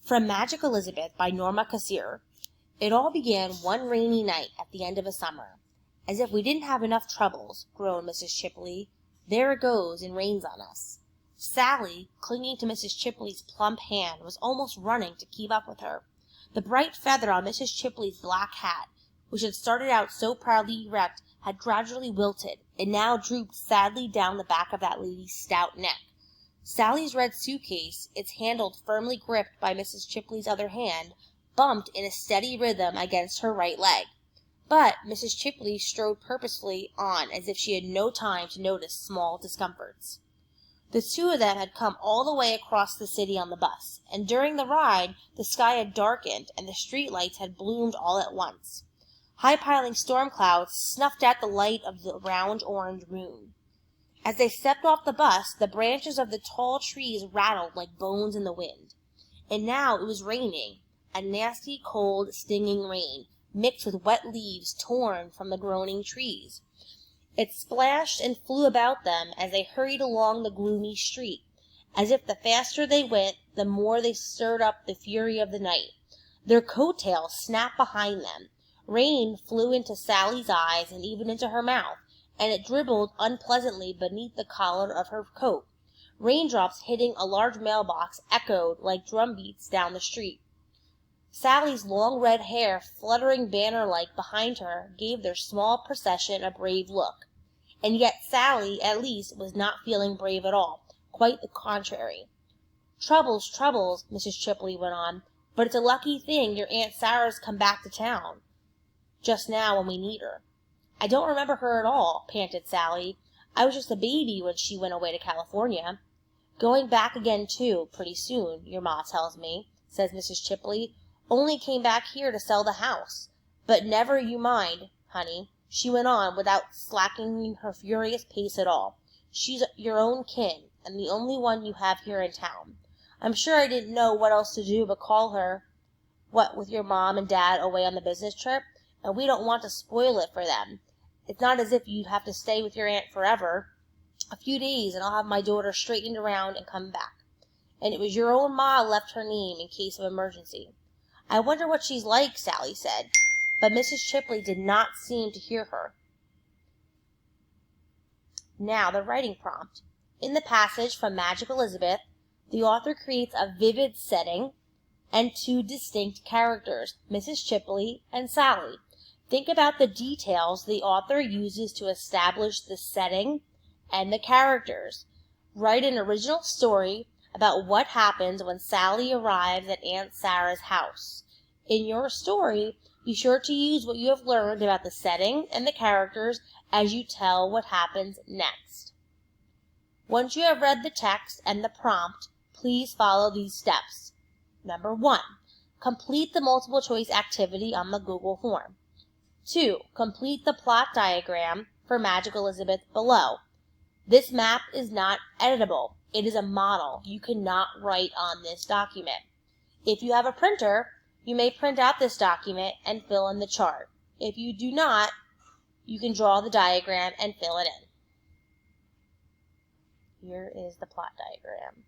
From Magic Elizabeth by Norma Kassir. It all began one rainy night at the end of a summer. As if we didn't have enough troubles, groaned Mrs. Chipley. There it goes and rains on us. Sally, clinging to Mrs. Chipley's plump hand, was almost running to keep up with her. The bright feather on Mrs. Chipley's black hat, which had started out so proudly erect, had gradually wilted, and now drooped sadly down the back of that lady's stout neck. Sally's red suitcase, its handle firmly gripped by Mrs. Chipley's other hand, bumped in a steady rhythm against her right leg. But Mrs. Chipley strode purposefully on as if she had no time to notice small discomforts. The two of them had come all the way across the city on the bus, and during the ride the sky had darkened and the street lights had bloomed all at once. High-piling storm clouds snuffed at the light of the round orange moon. As they stepped off the bus, the branches of the tall trees rattled like bones in the wind. And now it was raining, a nasty, cold, stinging rain, mixed with wet leaves torn from the groaning trees. It splashed and flew about them as they hurried along the gloomy street, as if the faster they went, the more they stirred up the fury of the night. Their coat-tails snapped behind them. Rain flew into Sally's eyes and even into her mouth, and it dribbled unpleasantly beneath the collar of her coat. Raindrops hitting a large mailbox echoed like drumbeats down the street. Sally's long red hair, fluttering banner-like behind her, gave their small procession a brave look. And yet Sally, at least, was not feeling brave at all. Quite the contrary. "Troubles, troubles," Mrs. Chipley went on, "but it's a lucky thing your Aunt Sarah's come back to town just now when we need her." "I don't remember her at all," panted Sally. "I was just a baby when she went away to California." "Going back again, too, pretty soon, your ma tells me," says Mrs. Chipley. "Only came back here to sell the house. But never you mind, honey," she went on, without slackening her furious pace at all. "She's your own kin, and the only one you have here in town. I'm sure I didn't know what else to do but call her, what with your mom and dad away on the business trip, and we don't want to spoil it for them. It's not as if you'd have to stay with your aunt forever. A few days, and I'll have my daughter straightened around and come back. And it was your own ma left her name in case of emergency." "I wonder what she's like," Sally said. But Mrs. Chipley did not seem to hear her. Now the writing prompt. In the passage from Magic Elizabeth, the author creates a vivid setting and two distinct characters, Mrs. Chipley and Sally. Think about the details the author uses to establish the setting and the characters. Write an original story about what happens when Sally arrives at Aunt Sarah's house. In your story, be sure to use what you have learned about the setting and the characters as you tell what happens next. Once you have read the text and the prompt, please follow these steps. Number 1. Complete the multiple choice activity on the Google form. 2. Complete the plot diagram for Magic Elizabeth below. This map is not editable. It is a model. You cannot write on this document. If you have a printer, you may print out this document and fill in the chart. If you do not, you can draw the diagram and fill it in. Here is the plot diagram.